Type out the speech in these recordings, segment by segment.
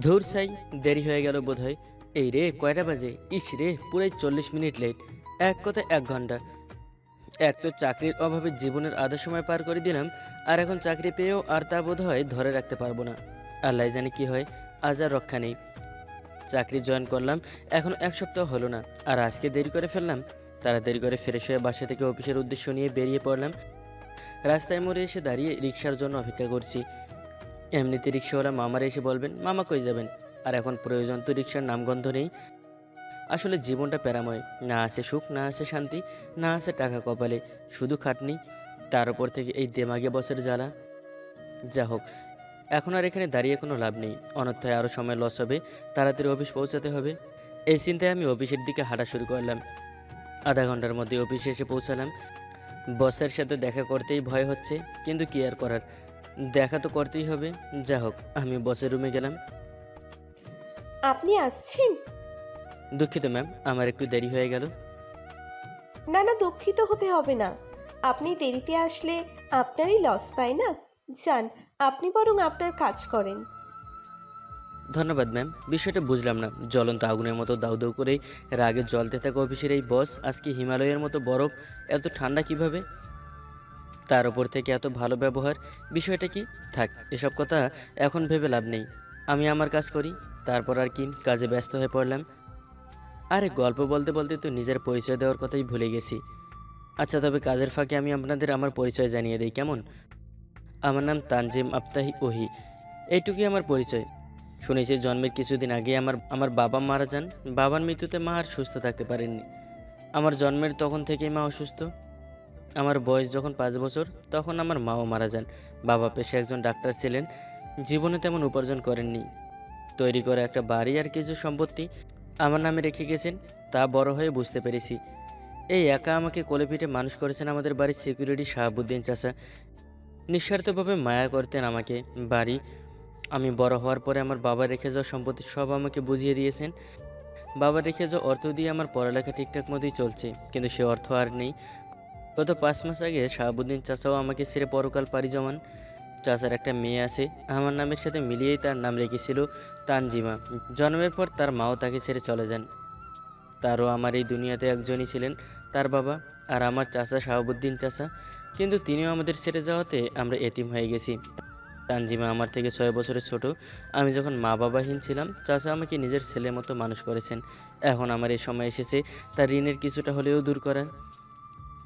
ধুর সাই, দেরি হয়ে গেল বোধহয়। এই রে, কয়টা বাজে? ইস রে, পুরাই 40 মিনিট লেট। এক কথা 1 ঘন্টা। এক তো চাকরির অভাবে জীবনের আধা সময় পার করে দিলাম, আর এখন চাকরি পেয়েও আর তা বোধ হয় ধরে রাখতে পারবো না। আল্লাহ জানে কি হয়, আজ আর রক্ষা নেই। চাকরি জয়েন করলাম, এখনো 1 সপ্তাহ হলো না, আর আজকে দেরি করে ফেললাম। তাড়াতাড়ি করে ফ্রেশ হয়ে বাসা থেকে অফিসের উদ্দেশ্য নিয়ে বেরিয়ে পড়লাম। রাস্তায় মোড়ে এসে দাঁড়িয়ে রিক্সার জন্য অপেক্ষা করছি। এমনিতে রিক্সাওয়ালা মামারা এসে বলবেন, মামা কই যাবেন? আর এখন প্রয়োজন তো রিক্সার নামগন্ধ নেই। আসলে জীবনটা প্যারাময়, না আছে সুখ, না আছে শান্তি, না আছে টাকা কপালে, শুধু খাটনি। তার উপর থেকে এই দেমাগে বসের জ্বালা। যা হোক, এখন আর এখানে দাঁড়িয়ে কোনো লাভ নেই, অনর্থয় আরও সময় লস হবে। তাড়াতাড়ি অফিস পৌঁছাতে হবে। এই চিন্তায় আমি অফিসের দিকে হাঁটা শুরু করলাম। আধা ঘন্টার মধ্যে অফিসে এসে পৌঁছালাম। বসের সাথে দেখা করতেই ভয় হচ্ছে, কিন্তু কি আর করার, দেখা তো করতেই হবে। যা হোক, আমি বসের রুমে গেলাম। আপনি আসছেন? দুঃখিত ম্যাম, আমার একটু দেরি হয়ে গেল। না না, দুঃখিত হতে হবে না। আপনি দেরিতে আসলে আপনারই লস, তাই না? যান, আপনি বরং আপনার কাজ করেন। ধন্যবাদ ম্যাম, বিষয়টা বুঝলাম না। জ্বলন্ত আগুনের মতো দাউ দাউ করে রাগে জ্বলতে থাকা অফিসের এই বস আজকে হিমালয়ের মতো বরফ, এত ঠান্ডা কিভাবে? তার উপর থেকে এত ভালো ব্যবহার, বিষয়টা কি? থাক, এসব কথা এখন ভেবে লাভ নেই। আমি আমার কাজ করি, তারপর আর কি, কাজে ব্যস্ত হয়ে পড়লাম। আরে গল্প বলতে বলতে তো নিজের পরিচয় দেওয়ার কথাই ভুলে গেছি। আচ্ছা, তবে কাজের ফাঁকে আমি আপনাদের আমার পরিচয় জানিয়ে দিই, কেমন? আমার নাম তানজিম আফতাহি ওহি। এইটুকুই আমার পরিচয়। শুনেছি জন্মের কিছুদিন আগে আমার আমার বাবা মারা যান। বাবার মৃত্যুতে মা আর সুস্থ থাকতে পারেননি। আমার জন্মের তখন থেকেই মা অসুস্থ। আমার বয়স যখন 5 বছর, তখন আমার মাও মারা যান। বাবা পেশায় একজন ডাক্তার ছিলেন, জীবনে তেমন উপার্জন করেননি। তৈরি করা একটা বাড়ি আর কিছু সম্পত্তি আমার নামে রেখে গেছেন, তা বড় হয়ে বুঝতে পেরেছি। এই একা আমাকে কোলে পিঠে মানুষ করেছেন আমাদের বাড়ির সিকিউরিটি শাহাবুদ্দিন চাচা। নিঃস্বার্থভাবে মায়া করতেন আমাকে। বাড়ি, আমি বড় হওয়ার পরে আমার বাবা রেখে যাওয়া সম্পত্তি সব আমাকে বুঝিয়ে দিয়েছেন। বাবা রেখে যাওয়া অর্থ দিয়ে আমার পড়ালেখা ঠিকঠাক মতোই চলছে, কিন্তু সে অর্থ আর নেই। গত 5 মাস আগে শাহাবুদ্দিন চাচাও আমাকে ছেড়ে পরকাল পাড়ি জমান। চাচার একটা মেয়ে আছে, আমার নামের সাথে মিলিয়েই তার নাম রেখেছিল তানজিমা। জন্মের পর তার মাও তাকে ছেড়ে চলে যান। তারও আমার এই দুনিয়াতে একজনই ছিলেন, তার বাবা, আর আমার চাচা শাহাবুদ্দিন চাচা। কিন্তু তিনিও আমাদের ছেড়ে যাওয়াতে আমরা এতিম হয়ে গেছি। তানজিমা আমার থেকে 6 বছরের ছোট। আমি যখন মা বাবাহীন ছিলাম, চাচা আমাকে নিজের ছেলের মতো মানুষ করেছেন। এখন আমার এই সময় এসেছে তার ঋণের কিছুটা হলেও দূর করার।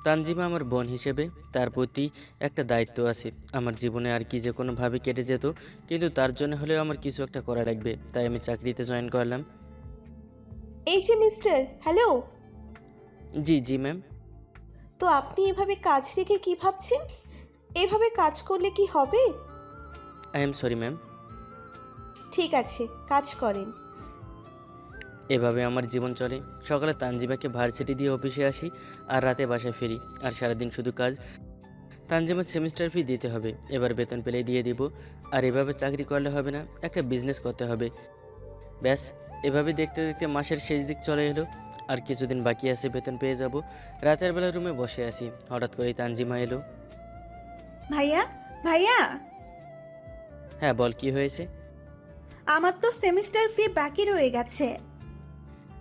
তানজিমা আমার বোন হিসেবে তার প্রতি একটা দায়িত্ব আছে। আমার জীবনে আর কি যে কোনোভাবে কেটে যেত, কিন্তু তার জন্য হলেও আমার কিছু একটা করা লাগবে, তাই আমি চাকরিতে জয়েন করলাম। এই যে মিস্টার, হ্যালো। জি জি ম্যাম। তো আপনি এভাবে কাজ রেখে কি ভাবছেন? এভাবে কাজ করলে কি হবে? I am sorry ma'am. ঠিক আছে, কাজ করেন। এভাবে আমার জীবন চলে। সকালে তানজিমাকে ভার্সিটি দিয়ে অফিসে আসি, আর রাতে বাসায় ফিরি, আর সারাদিন শুধু কাজ। তানজিমার সেমিস্টার ফি দিতে হবে, এবার বেতন পেলেই দিয়ে দিব। আর এভাবে চাকরি করলে হবে না, একটা বিজনেস করতে হবে। ব্যাস, এভাবে দেখতে দেখতে মাসের শেষ দিক চলে এলো। আর কিছুদিন বাকি আছে, বেতন পেয়ে যাব। রাতের বেলা রুমে বসে আছি, হঠাৎ করেই তানজিমা এলো। ভাইয়া, ভাইয়া, হ্যাঁ বল, কি হয়েছে? আমার তো সেমিস্টার ফি বাকি রয়ে গেছে।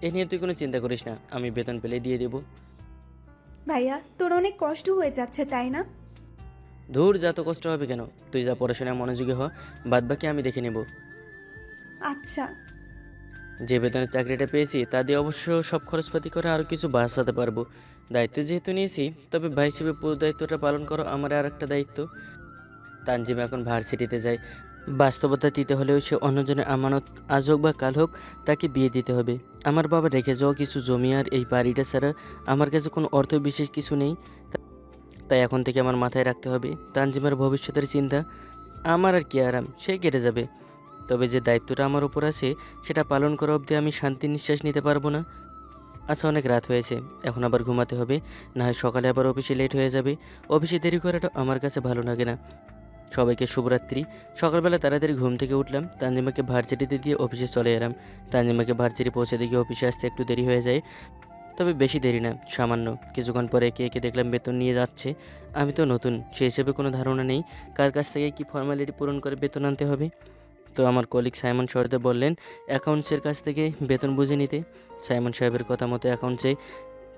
এ নিয়ে তুই কোনো চিন্তা করিস না, আমি বেতন পেলেই দিয়ে দেবো। ভাইয়া, তোর অনেক কষ্ট হয়ে যাচ্ছে তাই না? ধুর, যা তো কষ্ট হবে কেন, তুই যা পড়াশোনায় মনোযোগী হ, বাদ বাকি আমি দেখে নেব। আচ্ছা। যে বেতনের চাকরিটা পেয়েছি তা দিয়ে অবশ্য সব খরচপাতি করে আরও কিছু বাঁচাতে পারবো। দায়িত্ব যেহেতু নিয়েছি, তবে ভাই হিসেবে পুরো দায়িত্বটা পালন করো আমার আর একটা দায়িত্ব। তানজিম এখন ভার্সিটিতে যায়। বাস্তবতা দিতে হলেও সে অন্যজনের আমানত, আজ হোক বা কাল হোক, তাকে বিয়ে দিতে হবে। আমার বাবা রেখে যাওয়া কিছু জমি আর এই বাড়িটা ছাড়া আমার কাছে কোনো অর্থ বিশেষ কিছু নেই। তাই এখন থেকে আমার মাথায় রাখতে হবে তানজিমের ভবিষ্যতের চিন্তা। আমার আর কি আরাম, সে কেটে যাবে, তবে যে দায়িত্বটা আমার উপর আছে সেটা পালন করা অবধি আমি শান্তির নিঃশ্বাস নিতে পারবো না। আচ্ছা, অনেক রাত হয়েছে, এখন আবার ঘুমাতে হবে, না হয় সকালে আবার অফিসে লেট হয়ে যাবে। অফিসে দেরি করাটা আমার কাছে ভালো লাগে না। সবাইকে শুভরাত্রি। সকালবেলা তাড়াতাড়ি ঘুম থেকে উঠলাম, তানজিমাকে ভার্সিটিতে দিয়ে অফিসে চলে এলাম। তানজিমাকে ভার্সিটি পৌঁছে দিয়ে অফিসে আসতে একটু দেরি হয়ে যায়, তবে বেশি দেরি না, সামান্য। কিছুক্ষণ পরে একে একে দেখলাম বেতন নিয়ে যাচ্ছে। আমি তো নতুন, সেই হিসেবে কোনো ধারণা নেই কার কাছ থেকে কি ফর্মালিটি পূরণ করে বেতন আনতে হবে। তো আমার কলিগ সাইমন শরতে বললেন অ্যাকাউন্টসের কাছ থেকে বেতন বুঝে নিতে। সাইমন সাহেবের কথা মতো অ্যাকাউন্টসে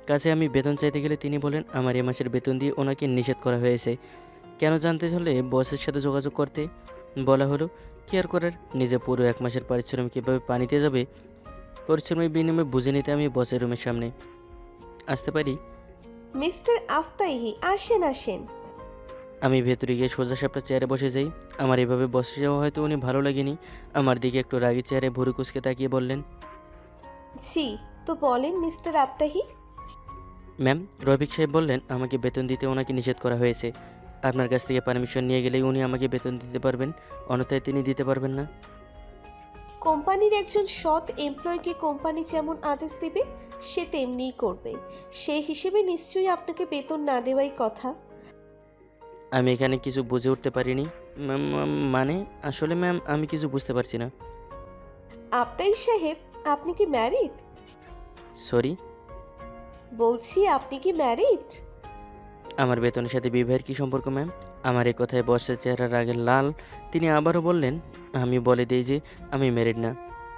কাছে আমি বেতন চাইতে গেলে তিনি বলেন আমার এ মাসের বেতন দিয়ে ওনাকে নিষেধ করা হয়েছে। কেন জানতে হলে বসের সাথে যোগাযোগ করতে বলা হলো। কি আর করার, নিজে পুরো 1 মাসের পারিশ্রমিক কীভাবে পানিতে যাবে, পরিশ্রমের বিনিময়ে বুঝে নিতে আমি বসের রুমের সামনে আসতে পারি। মিস্টার আফতাহি, আসেন আসেন। আমি ভেতরে গিয়ে সোজা সাপটা চেয়ারে বসে যাই। আমার এভাবে বসে যাওয়া হয়তো উনি ভালো লাগেনি। আমার দিকে একটু রাগি চেয়ারে ভুরু কুচকে তাকিয়ে বললেন, জি, তো বলেন মিস্টার আফতাহি। ম্যাম, রফিক সাহেব বললেন আমাকে বেতন দিতে ওনাকে নিষেধ করা হয়েছে। আপনার কাছ থেকে পারমিশন নিয়ে গেলেই উনি আমাকে বেতন দিতে পারবেন, অন্যথায় তিনি দিতে পারবেন না। কোম্পানির একজন সৎ এমপ্লয়িকে কোম্পানি যেমন আদেশ দেবে সে তেমনিই করবে। সেই হিসেবে নিশ্চয়ই আপনাকে বেতন না দেওয়াই কথা। আমি এখানে কিছু বুঝে উঠতে পারিনি। মানে আসলে ম্যাম আমি কিছু বুঝতে পারছি না। আফতাহি সাহেব, আপনি কি ম্যারিড? সরি, বলছি আপনি কি ম্যারিড? আমার বেতনের সাথে বিবাহের কী সম্পর্ক ম্যাম? আমার এই কথায় বসের চেহারা রাগে লাল। তিনি আবারও বললেন, আমি বলে দিই যে আমি ম্যারিড না,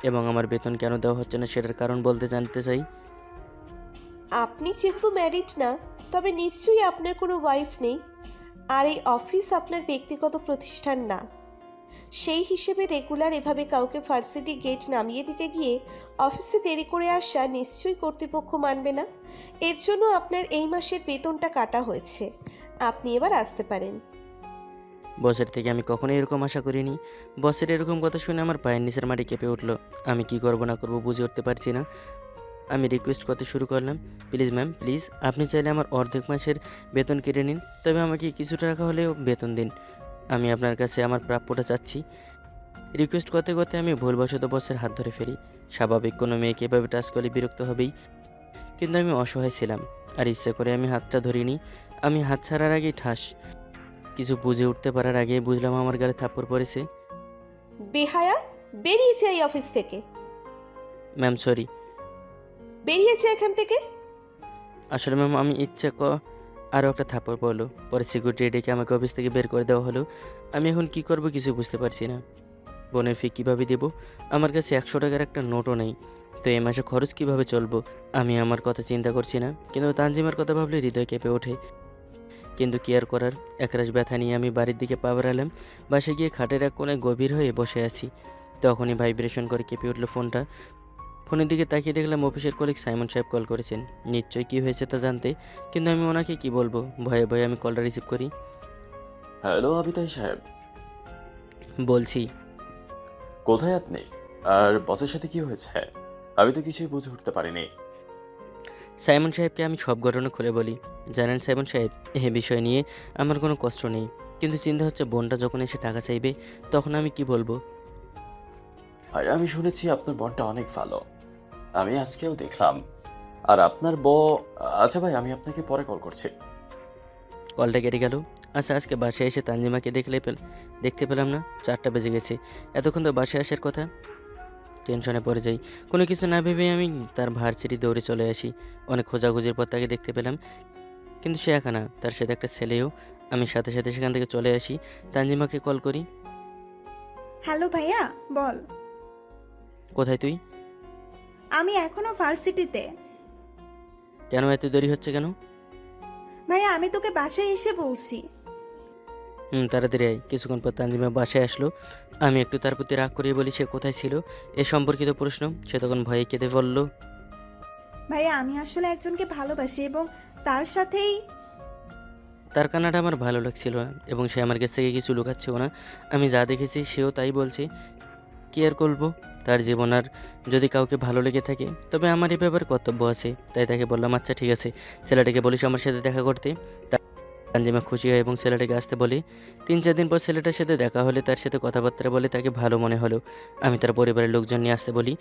এবং আমার বেতন কেন দেওয়া হচ্ছে না সেটার কারণ বলতে জানতে চাই। আপনি যেহেতু ম্যারিড না, তবে নিশ্চয়ই আপনার কোনো ওয়াইফ নেই। আর এই অফিস আপনার ব্যক্তিগত প্রতিষ্ঠান না। সেই হিসেবে রেগুলার এভাবে কাউকে ভার্সিটি গেট নামিয়ে দিতে গিয়ে অফিসে দেরি করে আসা নিশ্চয়ই কর্তৃপক্ষ মানবে না। এর জন্য আপনার এই মাসের বেতনটা কাটা হয়েছে। আপনি এবার আসতে পারেন। বসের থেকে আমি কখনোই এরকম আশা করিনি। বসের এরকম কথা শুনে আমার পায়ের নিচের মাটি কেঁপে উঠল। আমি কি করব না করব বুঝে উঠতে পারছি না। আমি রিকোয়েস্ট করতে শুরু করলাম, প্লিজ ম্যাম, প্লিজ আপনি চাইলে আমার অর্ধেক মাসের বেতন কেটে নিন, তবে আমাকে কিছুটা টাকা হলেও বেতন দিন। আমি আপনার কাছে আমার প্রাপ্যটা চাচ্ছি। রিকোয়েস্ট করতে করতে আমি ভুলবশত বসের হাত ধরে ফেলি। স্বাভাবিক কোনো মেয়েকে এভাবে টাচ করলে বিরক্ত হবেই, কিন্তু আমি অসহায় ছিলাম আর ইচ্ছে করে আমি হাতটা ধরিনি। আমি হাত ছাড়ার আগেই ঠাস। কিছু বুঝে উঠতে পারার আগেই বুঝলাম আমার গালে থাপ্পড় পড়েছে। বেহায়া, বেরিয়ে যাই অফিস থেকে। Ma'am sorry. বেরিয়েছে এখান থেকে। আসলে ম্যাম আমি আরও একটা থাপ্পড় পড়লো। পরে সিকিউরিটি ডেকে আমাকে অফিস থেকে বের করে দেওয়া হলো। আমি এখন কি করব কিছু বুঝতে পারছি না। বোনের ফি কীভাবে দেব? আমার কাছে 100 টাকার একটা নোটও নেই। তো এই মাসে খরচ কিভাবে চলবো? আমি আমার কথা চিন্তা করছি না, কিন্তু তানজিমার কথা ভাবলে হৃদয় কেঁপে ওঠে। কিন্তু কি আর করার, একরাশ ব্যথা নিয়ে আমি বাড়ির দিকে পা বাড়ালাম। বাসে গিয়ে খাটের এক কোণে গভীর হয়ে বসে আছি। তখনই ভাইব্রেশন করে কেঁপে উঠল ফোনটা। ফোনের দিকে তাকিয়ে দেখলাম অফিসের কলিগ সাইমন সাহেব কল করেছেন, নিশ্চয়ই কী হয়েছে তা জানতে। কিন্তু আমি ওনাকে কি বলবো, ভয়ে ভয়ে আমি কলটা রিসিভ করি। হ্যালো আবিতাই সাহেব, বলছি, কোথায় আপনি? আর বসের সাথে কি হয়েছে? আমি তো কিছুই বুঝে উঠতে পারিনি। সাইমন সাহেবকে আমি সব ঘটনা খুলে বলি। জানেন সাইমন সাহেব, এ বিষয় নিয়ে আমার কোনো কষ্ট নেই, কিন্তু চিন্তা হচ্ছে বোনটা যখন এসে টাকা চাইবে তখন আমি কি বলবো। ভাই, আমি শুনেছি আপনার বোনটা অনেক ভালো। আমি আজকেও দেখলাম। আর আপনার আচ্ছা ভাই, আমি আপনাকে পরে কল করছি। কলটা কেটে গেল। আচ্ছা, আজকে বাসায় এসে তানজিমাকে দেখতে পেলাম না। 4টা বেজে গেছে, এতক্ষণ তো বাসায় আসার কথা। টেনশনে পড়ে যাই। কোনো কিছু না ভেবে আমি তার ভার্সিটি দৌড়ে চলে আসি। অনেক খোঁজাখুঁজির পর তাকে দেখতে পেলাম, কিন্তু সে একা না, তার সাথে একটা ছেলেও। আমি সাথে সাথে সেখান থেকে চলে আসি। তানজিমাকে কল করি। হ্যালো ভাইয়া, বল। কোথায় তুই? আমি এখনো ভার্সিটিতে। কেন এত দেরি হচ্ছে কেন? ভাইয়া, আমি তোকে বাসায় এসে বলছি। তাড়াতাড়ি আয়। কিছুক্ষণ পর তানজিমা বাসায় আসলো। আমি একটু তার প্রতি রাগ করিয়ে বলি সে কোথায় ছিল এ সম্পর্কিত প্রশ্ন। সে তখন ভয়ে কেঁদে বলল, ভাইয়া, আমি আসলে একজনকে ভালোবাসি এবং তার সাথেই। তার কান্নাটা আমার ভালো লাগছিল না, এবং সে আমার কাছ থেকে কিছু লুকাচ্ছেও না। আমি যা দেখেছি সেও তাই বলছে। কি আর করবো, তার জীবন। আর যদি কাউকে ভালো লেগে থাকে তবে আমার এই ব্যাপারে কর্তব্য আছে। তাই তাকে বললাম, আচ্ছা ঠিক আছে, ছেলেটাকে বলিস আমার সাথে দেখা করতে। তানজিমা খুশি হয় এবং ছেলেটাকে আসতে বলি। 3-4 দিন পর ছেলেটার সাথে দেখা হলে তার সাথে কথাবার্তা বলে তাকে ভালো মনে হলো। আমি তার পরিবারের লোকজন নিয়ে আসতে বলি,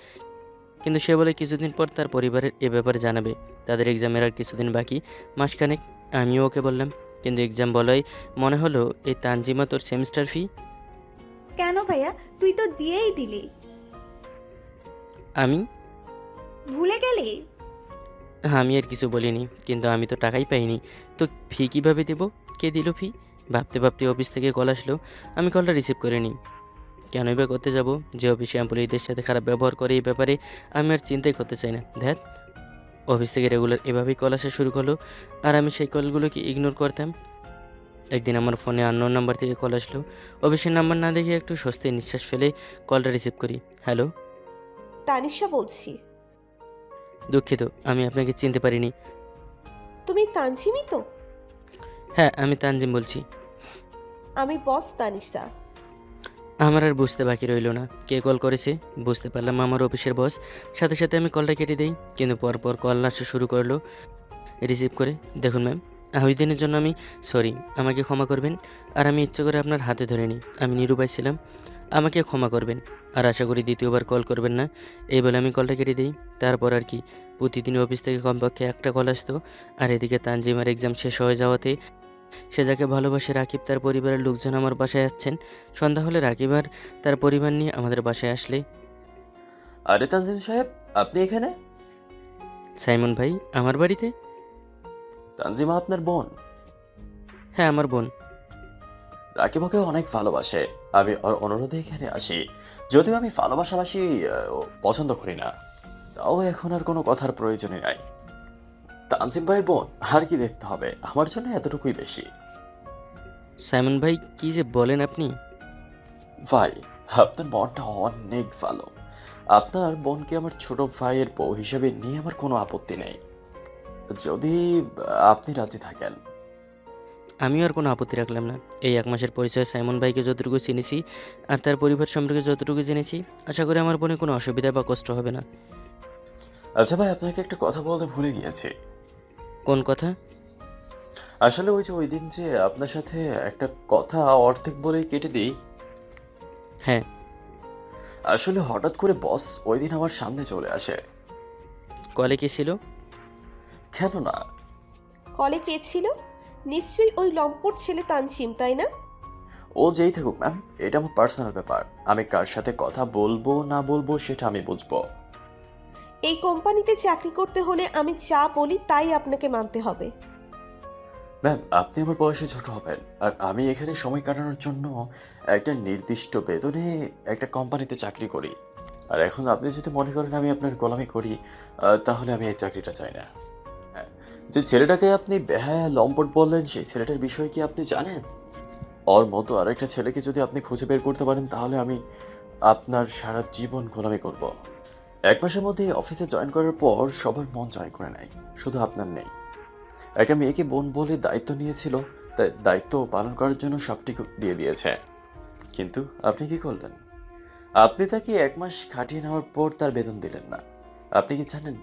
কিন্তু সে বলে কিছুদিন পর তার পরিবারের এ ব্যাপারে জানাবে। তাদের এক্সামের আর কিছুদিন বাকি, মাসখানেক। আমিও ওকে বললাম, কিন্তু এক্সাম বলাই মনে হলো এই তানজিমা তোর সেমিস্টার ফি। কেন ভাইয়া, তুই তো দিয়েই দিলি। আমি ভুলে গেলি? আমি আর কিছু বলিনি, কিন্তু আমি তো টাকাই পাইনি, তো ফি কীভাবে দেবো? কে দিল ফি? ভাবতে ভাবতে অফিস থেকে কল আসলো। আমি কলটা রিসিভ করে নিই। কেনই বা করতে যাব? যে অফিসে এমপ্লয়িদের সাথে খারাপ ব্যবহার করে এই ব্যাপারে আমি আর চিন্তাই করতে চাই না। ধ্যাত, অফিস থেকে রেগুলার এভাবেই কল আসা শুরু করলো আর আমি সেই কলগুলোকে ইগনোর করতাম। একদিন আমার ফোনে আননোন নাম্বার থেকে কল আসলো। অফিসের নাম্বার না দেখে একটু স্বস্তির নিঃশ্বাস ফেলে কলটা রিসিভ করি। হ্যালো। তানিশা বলছি। দুঃখিত, আমি আপনাকে চিনতে পারিনি। তুমি তানজিমই তো? হ্যাঁ, আমি তানজিম বলছি। আমি বস তানিশা। আমার আর বুঝতে বাকি রইল না কে কল করেছে। বুঝতে পারলাম আমার অফিসের বস। সাথে সাথে আমি কলটা কেটে দিই, কিন্তু পরপর কল আসা শুরু করলো রিসিভ করে। দেখুন ম্যাম, ওই দিনের জন্য আমি সরি, আমাকে ক্ষমা করবেন। আর আমি ইচ্ছে করে আপনার হাতে ধরিনি, আমি নিরুপায় ছিলাম। আমাকে ক্ষমা করবেন আর আশা করি দ্বিতীয়বার কল করবেন না। এই বলে আমি কলটা কেটে দিই। তারপর আর কি, প্রতিদিন অফিস থেকে কমপক্ষে একটা কল আসতো। আর এদিকে তানজিমার এক্সাম শেষ হয়ে যাওয়াতে সে যাকে ভালোবাসে রাকিব তার পরিবারের লোকজন আমার বাসায় আসছেন। সন্ধ্যা হলে রাকিব আর তার পরিবার নিয়ে আমাদের বাসায় আসলে। আরে তানজিম সাহেব, আপনি এখানে? সাইমন ভাই আমার বাড়িতে? তানজিমা আপনার বোন? হ্যাঁ, আমার বোন। রাকিব ওকে অনেক ভালোবাসে। আমি ওর অনুরোধে এখানে আসি। যদিও আমি ভালোবাসাবাসি পছন্দ করি না, তাও এখন আর কোনো কথার প্রয়োজনই নাই। তানজিম ভাইয়ের বোন, আর কি দেখতে হবে? আমার জন্য এতটুকুই বেশি। সাইমন ভাই কি যে বলেন আপনি! ভাই, আপনার বোনটা অনেক ভালো। আপনার বোনকে আমার ছোট ভাইয়ের বউ হিসেবে নিয়ে আমার কোনো আপত্তি নেই, যদি আপনি রাজি থাকেন। আমিও আর কোনো আপত্তি রাখলাম না। এই 1 মাসের পরিচয়ে সাইমন ভাইকে যতটুকু চিনেছি আর তার পরিবার সম্পর্কে যতটুকু জেনেছি, আশা করি আমার বোনের কোনো অসুবিধা বা কষ্ট হবে না। আচ্ছা ভাই, আপনাকে একটা কথা বলতে ভুলে গিয়েছি। কোন কথা? আসলে ওই দিন যে আপনার সাথে একটা কথা অর্ধেক বলেই কেটে দিই। হ্যাঁ। আসলে হঠাৎ করে বস ওই দিন আমার সামনে চলে আসে। কলে কি ছিল? কেন না? কলে কে ছিল? নিশ্চয়ই ওই লম্পট ছেলে তানজিম, তাই না? ও যেই থাকুক ম্যাম, এটা আমার পার্সোনাল ব্যাপার। আমি কার সাথে কথা বলবো না বলবো সেটা আমি বুঝবো। এই কোম্পানিতে চাকরি করতে হলে আমি যা বলি তাই আপনাকে মানতে হবে। ম্যাম, আপনি আমার বয়সে ছোট হবেন, আর আমি এখানে সময় কাটানোর জন্য একটা নির্দিষ্ট বেতনে একটা কোম্পানিতে চাকরি করি। আর এখন আপনি যদি মনে করেন আমি আপনার গোলামি করি, তাহলে আমি এই চাকরিটা চাই না। হ্যাঁ, যে ছেলেটাকে আপনি বেহায়া লম্পট বললেন, সেই ছেলেটার বিষয় কি আপনি জানেন? ওর মতো আরেকটা ছেলেকে যদি আপনি খুঁজে বের করতে পারেন, তাহলে আমি আপনার সারা জীবন গোলামি করব। 1 মাসের মধ্যে অফিসে জয়েন করার পর সবার মন জয় করে নেয়, শুধু আপনার নেই। একটা মেয়েকে বোন বলে দায়িত্ব নিয়েছিল, তাই দায়িত্ব পালন করার জন্য সবটুকু দিয়ে দিয়েছে। কিন্তু আপনি কি করলেন? আপনি তাকে 1 মাস খাটিয়ে নেওয়ার পর তার বেতন দিলেন না। আপনি কি জানেন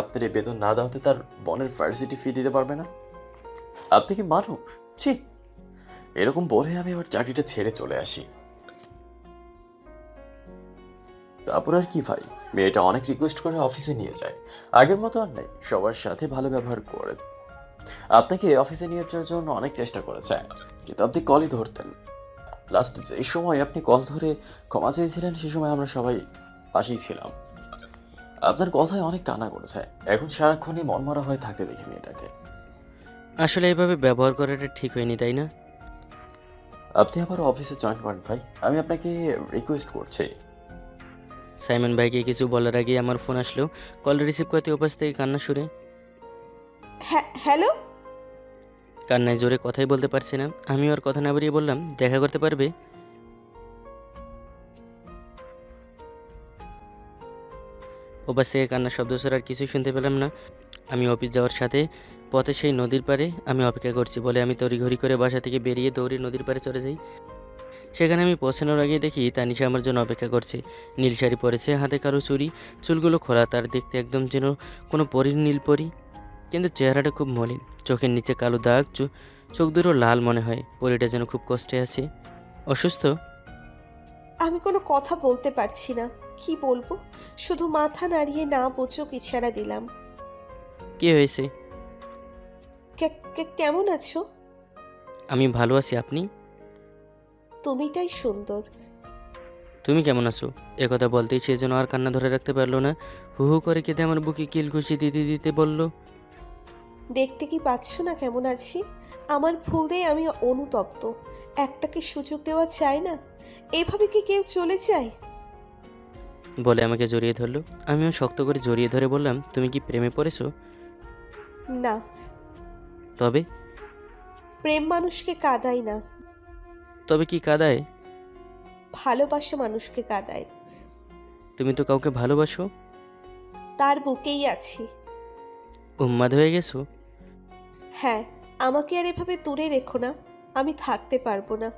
আপনার এই বেতন না দেওয়াতে তার বোনের ভার্সিটি ফি দিতে পারবে না? আপনি কি মানুষ? ছি! এরকম বলে আমি আমার চাকরিটা ছেড়ে চলে আসি। তারপর আর কি ভাই, মেয়েটা অনেক রিকোয়েস্ট করে অফিসে নিয়ে যায়। আগের মতো আর নাই, সবার সাথে ভালো ব্যবহার করে। আপনাকে অফিসে নিয়ে যাওয়ার জন্য অনেক চেষ্টা করেছে, কিন্তু আপনি কলই ধরতেন। লাস্ট যে সময় আপনি কল ধরে ক্ষমা চেয়েছিলেন, সে সময় আমরা সবাই পাশেই ছিলাম। আপনার কথায় অনেক কান্না করেছে। এখন সারাক্ষণই মনমরা হয়ে থাকতে দেখি মেয়েটাকে। আসলে এভাবে ব্যবহার করাটা ঠিক হয়নি, তাই না? আপনি আবার অফিসে জয়েন করেন ভাই, আমি আপনাকে রিকোয়েস্ট করছি। সাইমন ভাইকে কিছু বলার আগে আমার ফোন আসলো। কল রিসিভ করতে ওপাশ থেকে কান্না সুরে। হ্যাঁ, হ্যালো। কান্নায় জোরে কথাই বলতে পারছে না। আমি ওর কথা না বাড়িয়ে বললাম, দেখা করতে পারবে? ওপাশ থেকে কান্নার শব্দ ছাড়া আর কিছুই শুনতে পেলাম না। আমি অফিস যাওয়ার সাথে পথে সেই নদীর পাড়ে আমি অপেক্ষা করছি বলে আমি তড়িঘড়ি করে বাসা থেকে বেরিয়ে দৌড়ে নদীর পাড়ে চলে যাই। সেখানে আমি পৌঁছানোর আগে দেখি তানিশা আমার জন্য অপেক্ষা করছে। নীল শাড়ি পরেছে, হাতে কারো চুড়ি, চুলগুলো খোলা, তার দেখতে একদম যেন কোনো পরীর নীল পরি। কিন্তু চেহারাটা খুব মলিন, চোখের নিচে কালো দাগ, চোখ দুটো লাল মনে হয়। পরিটা যেন খুব কষ্টে আছে। অসুস্থ? আমি কোনো কথা বলতে পারছি না, কি বলবো, শুধু মাথা নাড়িয়ে না বোঝুক ইশারা দিলাম। কি হয়েছে? কেমন আছো? আমি ভালো আছি, আপনি? তুমিটাই সুন্দর। তুমি কেমন আছো? একথা বলতেই সে যেন আর কান্না ধরে রাখতে পারলো না। হু হু করে কেঁদে আমার বুকে কিল ঘুষি দিতে দিতে বলল, দেখতে কি পাচ্ছ না কেমন আছি? আমার ভুল দিয়ে আমি অনুতপ্ত। একটা কি সুযোগ দেওয়া চাই না? এভাবে কি কেউ চলে যায়? বলে আমাকে জড়িয়ে ধরলো। আমিও শক্ত করে জড়িয়ে ধরে বললাম, তুমি কি প্রেমে পড়েছো? না, তবে? প্রেম মানুষকে কাঁদায় না, তবে কি কাঁদায়? ভালোবাসা মানুষকে কাঁদায়। তুমি তো কাউকে ভালোবাসো। তার বুকেই আছি। উন্মাদ হয়ে গেছো? হ্যাঁ, আমাকে আর এভাবে দূরে রেখো না, আমি থাকতে পারবো না।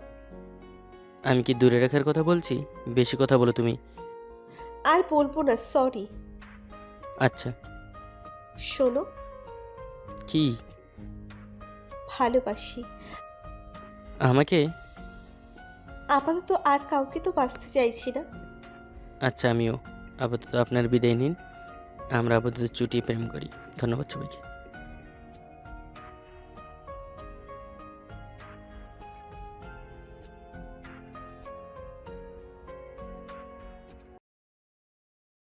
আমি কি দূরে রাখার কথা বলছি? বেশি কথা বলো তুমি। আর বলবো না, সরি। আচ্ছা। শোনো, কি? ভালোবাসি। আমাকে? আপাতত আর কাউকে তো বাঁচতে চাইছি না। আচ্ছা, আমিও। আপাতত আপনার বিদায় নিন। আমরা আপাতত চুটিয়ে প্রেম করি। ধন্যবাদ সবাইকে।